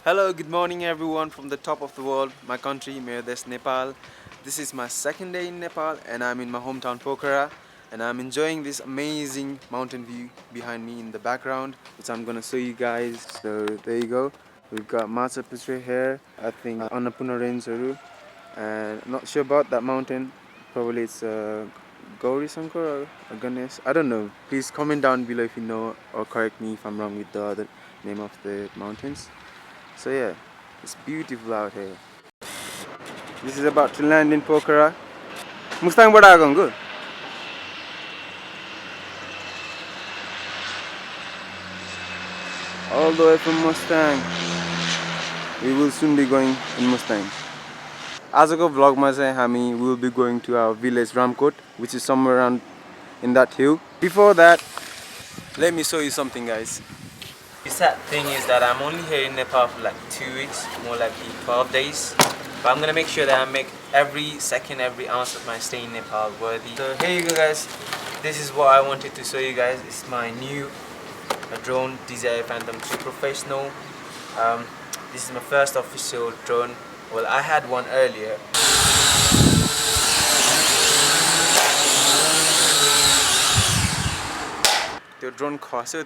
Hello, good morning everyone from the top of the world, my country, Merdes, Nepal. This is my second day in Nepal and I'm in my hometown Pokhara and I'm enjoying this amazing mountain view behind me in the background, which I'm gonna show you guys. So there you go. We've got Machu Picchu here, I think Annapurna Range, and I'm not sure about that mountain. Probably it's Gauri Shankar or Ganesh. I don't know. Please comment down below if you know or correct me if I'm wrong with the other name of the mountains. So yeah, it's beautiful out here. This is about to land in Pokhara. Mustang bada agongo. All the way from Mustang. We will soon be going in Mustang. आजको vlogमा चाहिँ हामी will be going to our village Ramkot, which is somewhere around in that hill. Before that, let me show you something, guys. The sad thing is that I'm only here in Nepal for like 2 weeks, more likely 12 days. But I'm gonna make sure that I make every second, every ounce of my stay in Nepal worthy. So here you go, guys. This is what I wanted to show you guys. It's my new drone, DJI Phantom 3 Professional. This is my first official drone. Well, I had one earlier. The drone cost it,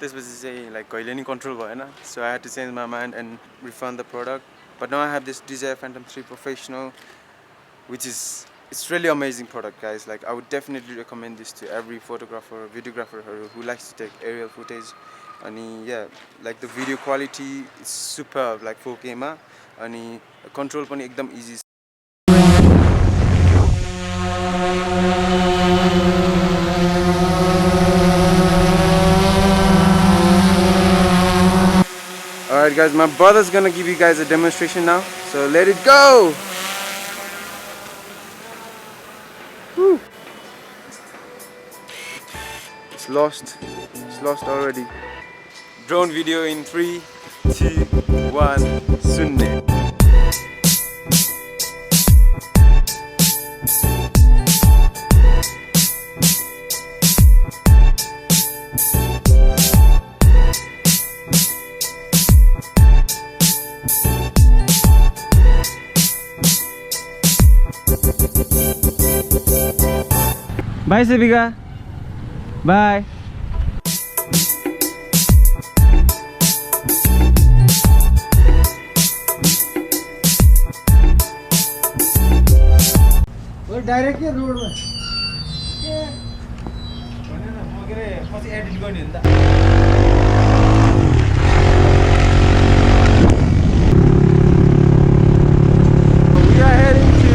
like control, so I had to change my mind and refund the product. But now I have this DJI Phantom 3 Professional, which is it's really amazing product, guys. Like I would definitely recommend this to every photographer or videographer who likes to take aerial footage. And yeah, like the video quality is superb, like 4K ma, and control pani ekdam easy. Alright guys, my brother's gonna give you guys a demonstration now, so let it go! Woo. It's lost already. Drone video in 3, 2, 1, sunne. Bye Sevika. Bye. We're directly road. Yeah. We are heading to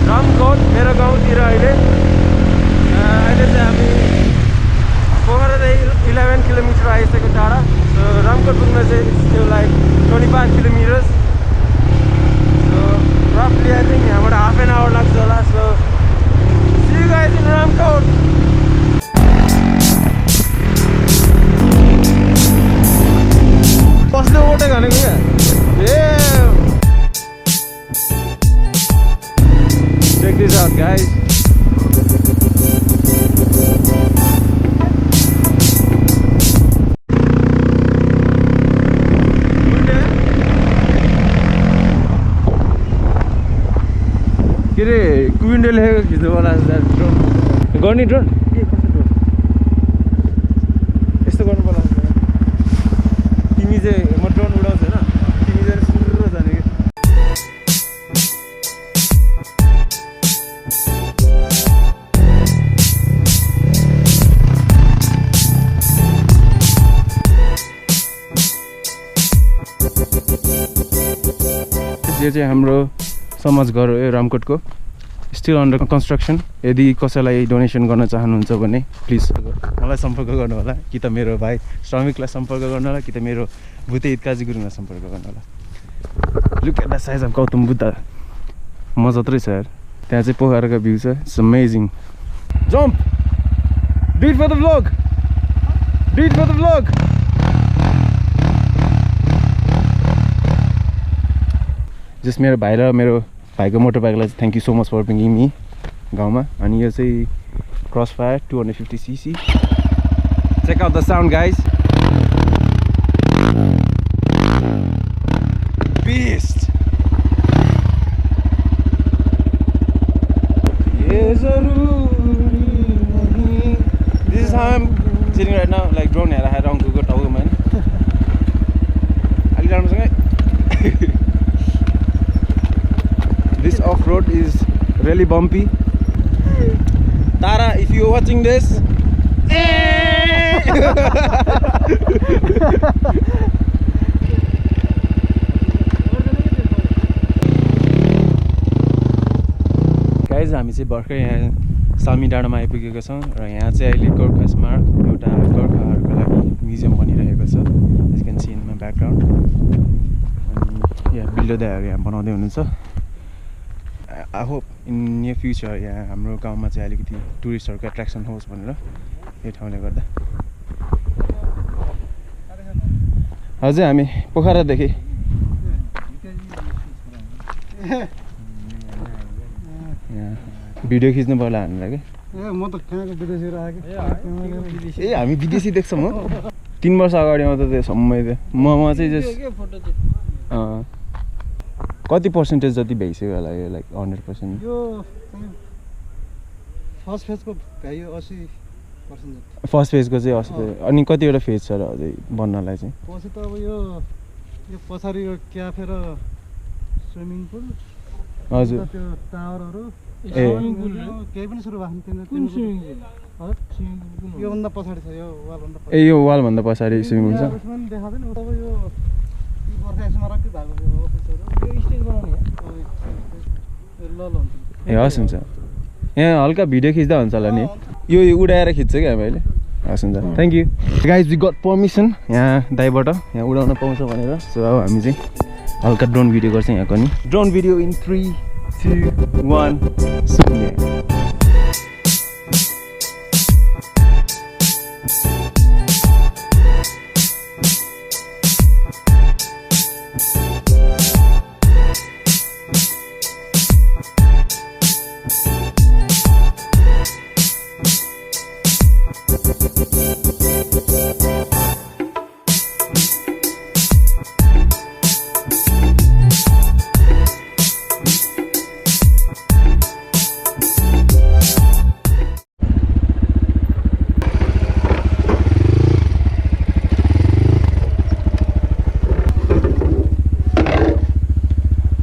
Ramkot, मेरो गाउँतिर अहिले चाहिँ हामी पोखरादेखि 11 kilometre आइसक्यो टाढा. So Ramkot पुग्न चाहिँ still like 25 kilometers. So roughly I think यहाँबाट half an hour लाग्छ होला. So see you guys in Ramkot. कसले ओटे भनेको क्या? Check this out, guys. के अरे कुइन्डे लेखेको खिच्नु होला ड्रोन गर्ने ड्रोन के कस्तो ड्रोन यस्तो गर्नु पर्ला तिमी चाहिँ म ड्रोन उडाउँछ हैन तिमी चाहिँ सुरु जाने के यो चाहिँ हाम्रो समाज घर हो रामकोटको स्टिल अन्डर कन्स्ट्रक्सन. यदि कसैलाई डोनेसन गर्न चाहनुहुन्छ भने प्लिज मलाई सम्पर्क गर्नु होला, कि त मेरो भाइ श्रमिकलाई सम्पर्क गर्नु होला, कि त मेरो भुते हितकाजी गुरुङलाई सम्पर्क गर्नु होला. Look at the size of Gautam Buddha. मजा त्रै छ यार. त्यहाँ चाहिँ पोखराको भ्यू छ. It's amazing. Jump do it for the vlog. Do it for the vlog. Just मेरो भाइ र मेरो भाइको मोटरबाइकलाई चाहिँ thank you so much for bringing me गाउँमा. अनि यो चाहिँ crossfire 250cc. Check out the sound guys. really bumpy. Tara, if you're watching this, guys, हामी चाहिँ भर्खरै यहाँ सामी डाँडामा आइपुगेको छौँ र यहाँ चाहिँ अहिले गोर्खा स्मारक एउटा गोर्खाहरूको लागि म्युजियम बनिरहेको छ. As you can see in my background. अनि यहाँ बिल्डरदारहरू यहाँ बनाउँदै हुनुहुन्छ. I hope in near future यहाँ हाम्रो गाउँमा चाहिँ अलिकति टुरिस्टहरूको एट्र्याक्सन होस् भनेर यो ठाउँले गर्दा. हजुर हामी पोखरादेखि भिडियो खिच्नु पर्ला हामीलाई के. म त कहाँको विदेशी राखेँ ए हामी विदेशी देख्छौँ हो. 3 वर्ष अगाडि मात्रै त्यो समय थियो म चाहिँ जस्ट कति पर्सेन्टेज जति भइसक्यो होला यो लाइक 100%. यो फर्स्ट फेजको भ्यायो 80%. फर्स्ट फेजको चाहिँ 80%. अनि कतिवटा फेज छ र अझै बन्नलाई चाहिँ? पछि त अब यो पछाडि यो क्याफे र स्विमिङ पुल. हजुर त्यो टावरहरू केही पनि सुरु भएको छैन. कुन स्विमिङ पुल? स्विमिङ पुल कुन? योभन्दा पछाडि छ यो वालभन्दा ए यो वालभन्दा पछाडि स्विमिङ पुल छ. उसमा पनि देखाउँदैन. अब यो गोर्खा स्मारकै भएको यो अफिसहरू यो स्टेज बनाउने ल हुन्छ. ए हस् हुन्छ. यहाँ हल्का भिडियो खिच्दा हुन्छ होला नि. यो उडाएर खिच्छ क्या हामी अहिले. हस् हुन्छ. Thank you guys. We got permission यहाँ दाइबाट यहाँ उडाउन पाउँछ भनेर. सो अब हामी चाहिँ हल्का ड्रोन भिडियो गर्छौँ यहाँको नि. Drone video in 3, 2, 1.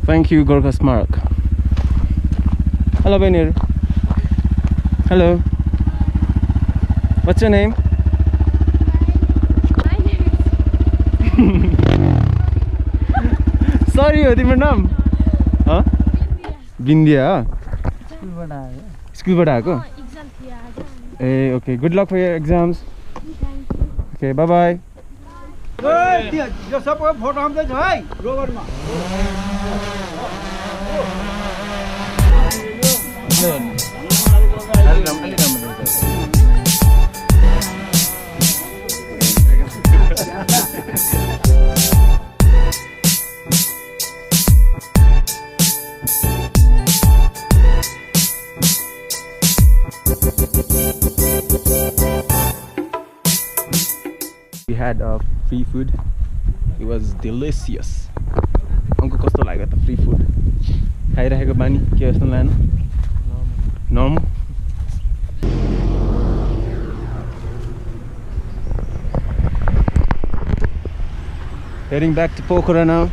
Thank you, Gorkha Smarak. Hello, Benir. Hello. What's your name? My name is Sorry, your name? Huh? Bindia. स्कुलबाट आयो. School आएको? exam थियो आज. Hey, okay. Good luck for your exams. Thank you. Okay, bye bye. यो सबको photo आउँदैछ है रोबरमा. We had free food. It was delicious. Uncle कस्तो लाग्यो त free food? खाइरहेको बानी के जस्तो लागेन? Normal. Heading back to Pokhara now.